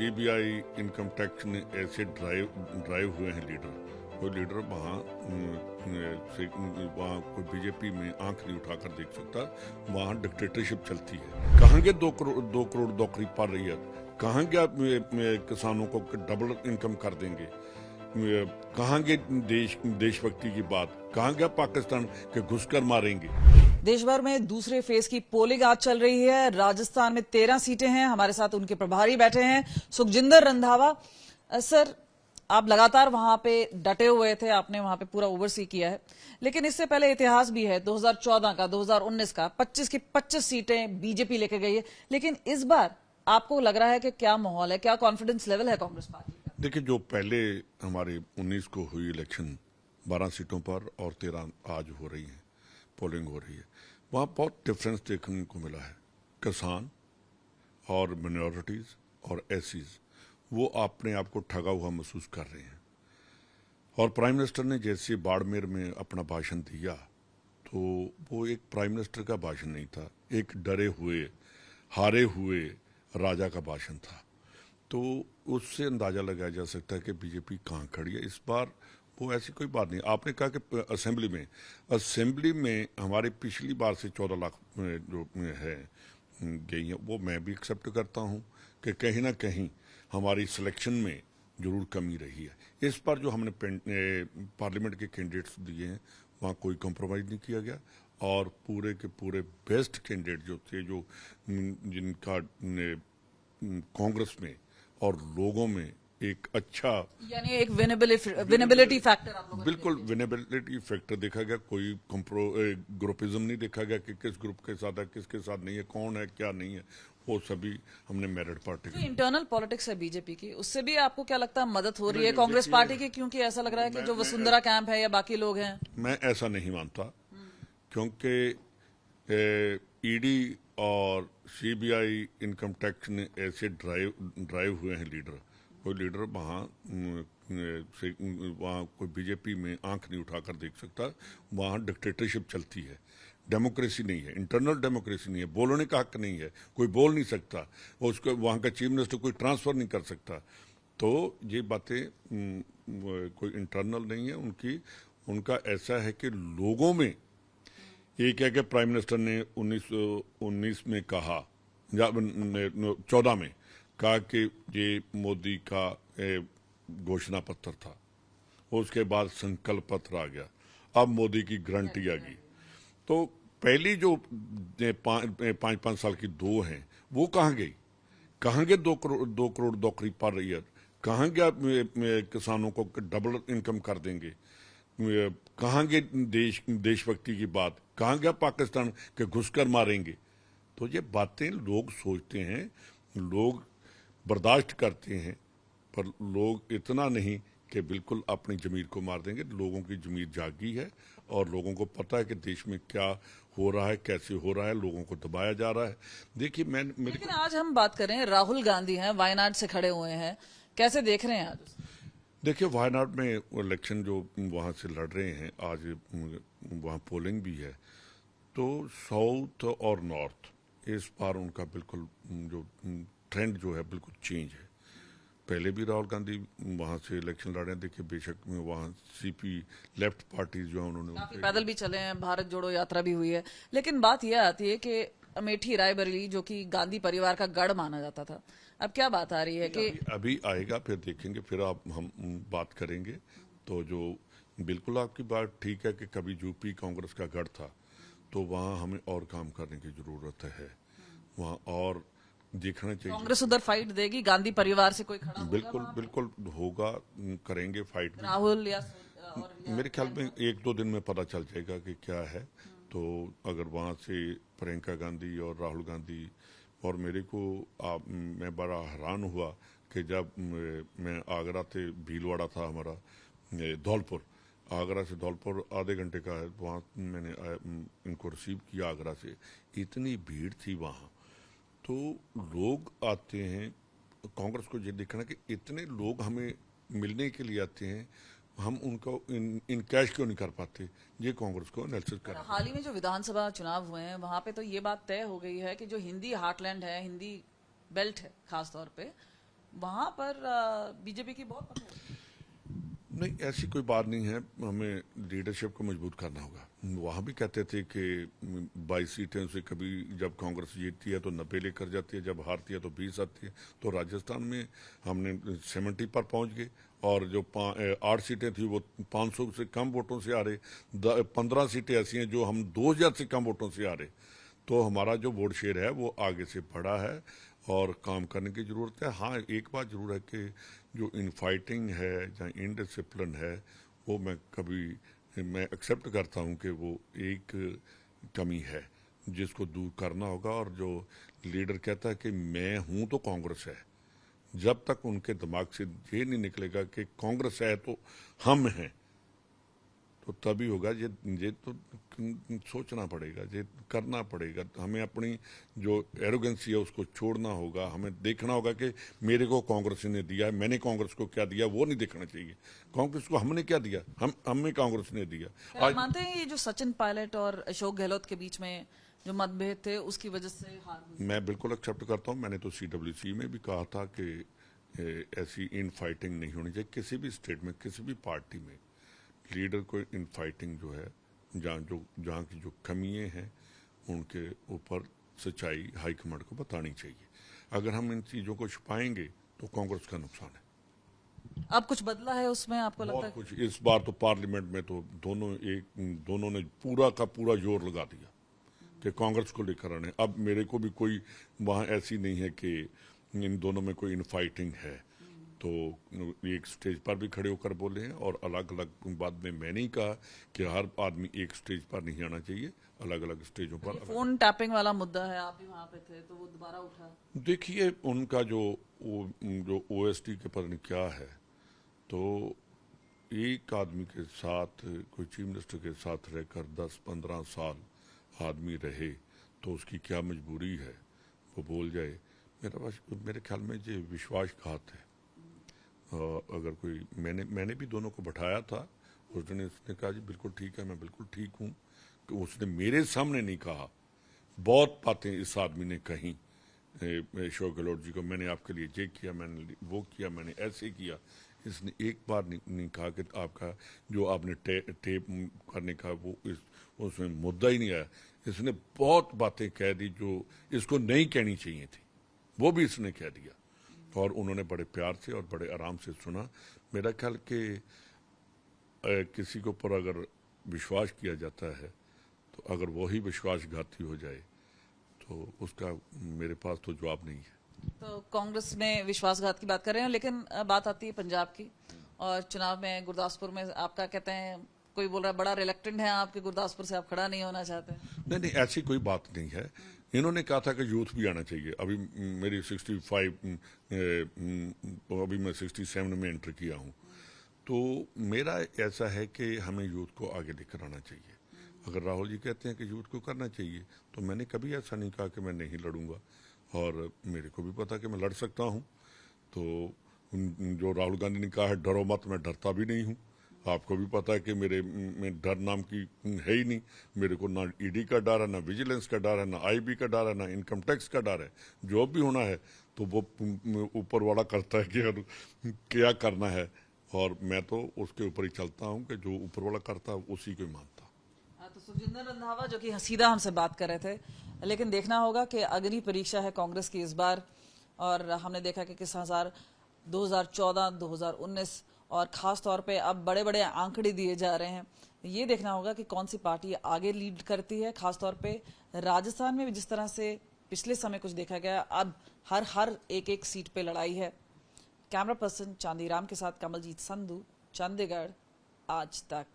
CBI income tax ने ऐसे drive हुए हैं लीडर, कोई लीडर वहाँ कोई बीजेपी में आंख नहीं उठाकर देख सकता, वहाँ डिक्टेटरशिप चलती है। कहाँ के 2 करोड़ नौकरी पा रही है, कहाँ क्या किसानों को डबल इनकम कर देंगे, कहाँ के देशभक्ति की बात, कहाँ क्या पाकिस्तान के घुसकर मारेंगे। देश भर में दूसरे फेज की पोलिंग आज चल रही है। राजस्थान में 13 सीटें हैं। हमारे साथ उनके प्रभारी बैठे हैं सुखजिंदर रंधावा। सर, आप लगातार वहां पे डटे हुए थे, आपने वहां पे पूरा ओवरसी किया है, लेकिन इससे पहले इतिहास भी है 2014 का, 2019 का। 25 की 25 सीटें बीजेपी लेके गई है, लेकिन इस बार आपको लग रहा है कि क्या माहौल है, क्या कॉन्फिडेंस लेवल है कांग्रेस पार्टी का? देखिए, जो पहले हमारे 19 को हुई इलेक्शन 12 सीटों पर और 13 आज हो रही है, पोलिंग हो रही है, वहाँ बहुत डिफरेंस देखने को मिला है। किसान और मिनॉरिटीज और एसीज वो अपने आप को ठगा हुआ महसूस कर रहे हैं। और प्राइम मिनिस्टर ने जैसे बाड़मेर में अपना भाषण दिया तो वो एक प्राइम मिनिस्टर का भाषण नहीं था, एक डरे हुए हारे हुए राजा का भाषण था। तो उससे अंदाजा लगाया जा सकता है कि बीजेपी कहाँ खड़ी है। इस बार वो ऐसी कोई बात नहीं। आपने कहा कि असेंबली में हमारे पिछली बार से 14 लाख जो है गई है, वो मैं भी एक्सेप्ट करता हूँ कि कहीं ना कहीं हमारी सिलेक्शन में जरूर कमी रही है। इस बार जो हमने पार्लियामेंट के कैंडिडेट्स दिए हैं वहाँ कोई कॉम्प्रोमाइज़ नहीं किया गया, और पूरे के पूरे बेस्ट कैंडिडेट जो थे, जो जिनका कांग्रेस में और लोगों में एक अच्छा, यानी एक विनेबिलिटी फैक्टर आप लोगों ने बिल्कुल विनेबिलिटी फैक्टर देखा गया। कोई ग्रुपिज्म नहीं देखा गया कि किस ग्रुप के साथ है, किसके साथ नहीं है, कौन है क्या नहीं है, वो सभी हमने मेरिट पार्टी जो इंटरनल पॉलिटिक्स है बीजेपी की, उससे भी आपको क्या लगता है मदद हो रही है कांग्रेस पार्टी की? क्योंकि ऐसा लग रहा है कि जो वसुंधरा कैंप है या बाकी लोग हैं, मैं ऐसा नहीं मानता, क्योंकि ईडी और सीबीआई इनकम टैक्स ने ऐसे ड्राइव हुए हैं लीडर, कोई लीडर वहाँ कोई बीजेपी में आंख नहीं उठाकर देख सकता, वहाँ डिक्टेटरशिप चलती है, डेमोक्रेसी नहीं है, इंटरनल डेमोक्रेसी नहीं है, बोलने का हक नहीं है, कोई बोल नहीं सकता, उसको वहाँ का चीफ मिनिस्टर कोई ट्रांसफर नहीं कर सकता। तो ये बातें कोई इंटरनल नहीं है उनका ऐसा है कि लोगों में एक है कि प्राइम मिनिस्टर ने 19 में कहा या 14 में कहा कि ये मोदी का घोषणा पत्र था, उसके बाद संकल्प पत्र आ गया, अब मोदी की गारंटी आ गई। तो पहली जो 5 साल की दो हैं वो कहाँ गई, कहाँ के 2 करोड़ नौकरी पा रही है, कहाँ क्या किसानों को डबल इनकम कर देंगे, कहाँ के देशभक्ति की बात, कहाँ गया पाकिस्तान के घुसकर मारेंगे। तो ये बातें लोग सोचते हैं, लोग बर्दाश्त करते हैं, पर लोग इतना नहीं कि बिल्कुल अपनी जमीर को मार देंगे। लोगों की जमीर जागी है और लोगों को पता है कि देश में क्या हो रहा है, कैसे हो रहा है, लोगों को दबाया जा रहा है। देखिए, लेकिन आज हम बात करें, राहुल गांधी हैं, वायनाड से खड़े हुए हैं, कैसे देख रहे हैं आज? देखिए, वायनाड में इलेक्शन जो वहाँ से लड़ रहे हैं, आज वहाँ पोलिंग भी है, तो साउथ और नॉर्थ इस बार उनका बिल्कुल जो ट्रेंड जो है बिल्कुल चेंज है। पहले भी राहुल गांधी वहाँ से इलेक्शन लड़े, देखिए बेशक में वहाँ सीपी लेफ्ट पार्टीज जो है उन्होंने पैदल भी चले हैं, भारत जोड़ो यात्रा भी हुई है, लेकिन बात यह आती है कि अमेठी रायबरेली जो कि गांधी परिवार का गढ़ माना जाता था, अब क्या बात आ रही है कि अभी आएगा, फिर देखेंगे, फिर हम बात करेंगे। तो जो बिल्कुल आपकी बात ठीक है कि कभी यूपी कांग्रेस का गढ़ था, तो वहाँ हमें और काम करने की जरूरत है, वहाँ और देखना चाहिए। कांग्रेस उधर फाइट देगी, गांधी परिवार से कोई खड़ा होगा? बिल्कुल होगा, करेंगे फाइट। राहुल या मेरे ख्याल में 1-2 दिन में पता चल जाएगा कि क्या है। तो अगर वहाँ से प्रियंका गांधी और राहुल गांधी, और मेरे को मैं बड़ा हैरान हुआ कि जब मैं आगरा से भीलवाड़ा था हमारा धौलपुर, आगरा से धौलपुर आधे घंटे का है, वहाँ मैंने इनको रिसीव किया आगरा से, इतनी भीड़ थी वहाँ। तो लोग आते हैं, कांग्रेस को ये देखना कि इतने लोग हमें मिलने के लिए आते हैं, हम उनको इन कैश क्यों नहीं कर पाते, ये कांग्रेस को एनालिसिस कर। हाल ही में जो विधानसभा चुनाव हुए हैं वहां पे तो ये बात तय हो गई है कि जो हिंदी हार्टलैंड है, हिंदी बेल्ट है खास तौर पे, वहां पर बीजेपी की बहुत पकड़ है। नहीं, ऐसी कोई बात नहीं है। हमें लीडरशिप को मजबूत करना होगा। वहाँ भी कहते थे कि 22 सीटें से कभी जब कांग्रेस जीतती है तो 90 लेकर जाती है, जब हारती है तो 20 आती है। तो राजस्थान में हमने 70 पर पहुंच गए और जो 8 सीटें थी वो 500 से कम वोटों से आ रहे। 15 सीटें ऐसी हैं जो हम 2000 से कम वोटों से आ रहे। तो हमारा जो वोट शेयर है वो आगे से बढ़ा है और काम करने की ज़रूरत है। हाँ, एक बात ज़रूर है कि जो इनफाइटिंग है या इनडिसिप्लिन है वो मैं एक्सेप्ट करता हूँ कि वो एक कमी है जिसको दूर करना होगा। और जो लीडर कहता है कि मैं हूँ तो कांग्रेस है, जब तक उनके दिमाग से ये नहीं निकलेगा कि कांग्रेस है तो हम हैं, तो तभी होगा। ये तो सोचना पड़ेगा, ये करना पड़ेगा। हमें अपनी जो एरोगेंसी है उसको छोड़ना होगा। हमें देखना होगा कि मेरे को कांग्रेस ने दिया है, मैंने कांग्रेस को क्या दिया, वो नहीं देखना चाहिए। कांग्रेस को हमने क्या दिया, हमें कांग्रेस ने दिया। आप मानते हैं ये जो सचिन पायलट और अशोक गहलोत के बीच में जो मतभेद थे उसकी वजह से हार हुई? मैं बिल्कुल एक्सेप्ट करता हूँ। मैंने तो CWC में भी कहा था कि ऐसी इन फाइटिंग नहीं होनी चाहिए किसी भी स्टेट में, किसी भी पार्टी में। लीडर को इन फाइटिंग जो है, जहाँ की जो कमियाँ हैं उनके ऊपर सच्चाई हाईकमांड को बतानी चाहिए। अगर हम इन चीज़ों को छुपाएंगे तो कांग्रेस का नुकसान है। अब कुछ बदला है उसमें आपको लगता बहुत है? कुछ। इस बार तो पार्लियामेंट में तो दोनों ने पूरा का पूरा जोर लगा दिया कि कांग्रेस को लेकर आने। अब मेरे को भी कोई वहाँ ऐसी नहीं है कि इन दोनों में कोई इन फाइटिंग है। तो एक स्टेज पर भी खड़े होकर बोले हैं और अलग अलग बाद में मैंने ही कहा कि हर आदमी एक स्टेज पर नहीं आना चाहिए, अलग अलग स्टेजों पर। फोन टैपिंग वाला मुद्दा है, आप भी वहां पे थे तो वो दोबारा उठा। देखिए, उनका जो OST के पता नहीं क्या है, तो एक आदमी के साथ, कोई चीफ मिनिस्टर के साथ रहकर 10-15 साल आदमी रहे तो उसकी क्या मजबूरी है वो बोल जाए। मेरे ख्याल में ये विश्वासघात है। अगर कोई मैंने भी दोनों को बैठाया था उस दिन। उसने कहा जी बिल्कुल ठीक है, मैं बिल्कुल ठीक हूँ। कि उसने मेरे सामने नहीं कहा। बहुत बातें इस आदमी ने कही अशोक गहलोत जी को, मैंने आपके लिए ये किया, मैंने वो किया, मैंने ऐसे किया। इसने एक बार नहीं कहा कि आपका जो आपने टेप करने का वो उसमें मुद्दा ही नहीं आया। इसने बहुत बातें कह दी जो इसको नहीं कहनी चाहिए थी, वो भी इसने कह दिया। और उन्होंने बड़े प्यार से और बड़े आराम से सुना। मेरा ख्याल कि किसी के ऊपर अगर विश्वास किया जाता है तो अगर वही विश्वासघाती हो जाए तो उसका मेरे पास तो जवाब नहीं है। तो कांग्रेस में विश्वासघात की बात कर रहे हैं, लेकिन बात आती है पंजाब की और चुनाव में गुरदासपुर में आपका कहते हैं, कोई बोल रहा है बड़ा रिलेक्टेंट है आपके गुरदासपुर से, आप खड़ा नहीं होना चाहते? नहीं, ऐसी कोई बात नहीं है। इन्होंने कहा था कि यूथ भी आना चाहिए। अभी मेरी 65, अभी मैं 67 में एंटर किया हूँ। तो मेरा ऐसा है कि हमें यूथ को आगे लेकर आना चाहिए। अगर राहुल जी कहते हैं कि यूथ को करना चाहिए तो मैंने कभी ऐसा नहीं कहा कि मैं नहीं लड़ूंगा। और मेरे को भी पता कि मैं लड़ सकता हूँ। तो जो राहुल गांधी ने कहा है डरो मत, मैं डरता भी नहीं हूँ। आपको भी पता है कि मेरे में डर नाम की है ही नहीं। मेरे को ना ED का डर है, ना विजिलेंस का डर है, ना IB का डर है, ना इनकम टैक्स का डर है। जो भी होना है तो वो ऊपर वाला करता है कि क्या करना है, और मैं तो उसके ऊपर ही चलता हूँ कि जो ऊपर वाला करता है उसी को मानता। तो सुखजिंदर रंधावा जो कि सीधा हमसे बात कर रहे थे, लेकिन देखना होगा कि अग्नि परीक्षा है कांग्रेस की इस बार। और हमने देखा कि किस 2014, 2019 और खास तौर पे अब बड़े बड़े आंकड़े दिए जा रहे हैं। ये देखना होगा कि कौन सी पार्टी आगे लीड करती है। खासतौर पे राजस्थान में भी जिस तरह से पिछले समय कुछ देखा गया, अब हर एक सीट पे लड़ाई है। कैमरा पर्सन चांदीराम के साथ कमलजीत संधू, चंडीगढ़, आज तक।